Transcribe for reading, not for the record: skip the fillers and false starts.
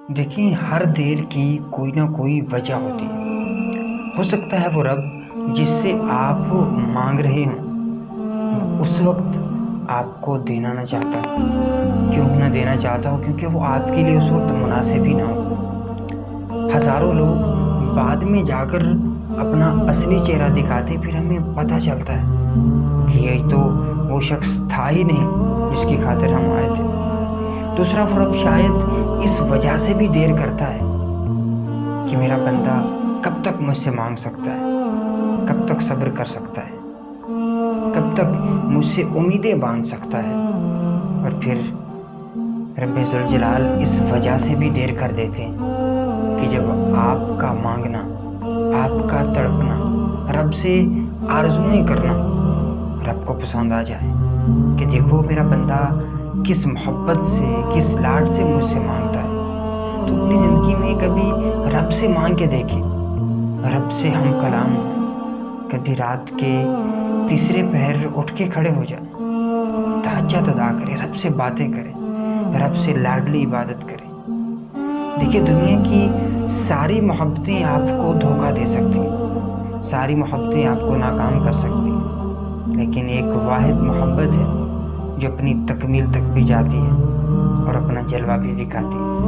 دیکھیں، ہر دیر کی کوئی نہ کوئی وجہ ہوتی ہے۔ ہو سکتا ہے وہ رب جس سے آپ مانگ رہے ہوں وہ اس وقت آپ کو دینا نہ چاہتا ہو۔ کیوں نہ دینا چاہتا ہو؟ کیونکہ وہ آپ کے لیے اس وقت مناسب ہی نہ ہو۔ ہزاروں لوگ بعد میں جا کر اپنا اصلی چہرہ دکھاتے، پھر ہمیں پتہ چلتا ہے کہ یہ تو وہ شخص تھا ہی نہیں جس کی خاطر ہم آئے تھے۔ دوسرا، وہ رب شاید اس وجہ سے بھی دیر کرتا ہے کہ میرا بندہ کب تک مجھ سے مانگ سکتا ہے، کب تک صبر کر سکتا ہے، کب تک مجھ سے امیدیں باندھ سکتا ہے۔ اور پھر رب ذوالجلال اس وجہ سے بھی دیر کر دیتے ہیں کہ جب آپ کا مانگنا، آپ کا تڑپنا، رب سے آرزوئیں کرنا رب کو پسند آ جائے کہ دیکھو میرا بندہ کس محبت سے، کس لاڈ سے مجھ سے مانگتا ہے۔ تو اپنی زندگی میں کبھی رب سے مانگ کے دیکھیں، رب سے ہم کلام ہوں۔ کبھی رات کے تیسرے پہر اٹھ کے کھڑے ہو جائیں، تہجد ادا کریں، رب سے باتیں کریں، رب سے لاڈلی عبادت کریں۔ دیکھیے، دنیا کی ساری محبتیں آپ کو دھوکہ دے سکتی ہیں، ساری محبتیں آپ کو ناکام کر سکتی ہیں، لیکن ایک واحد محبت ہے جو اپنی تکمیل تک بھی جاتی ہے اور اپنا جلوہ بھی دکھاتی ہے۔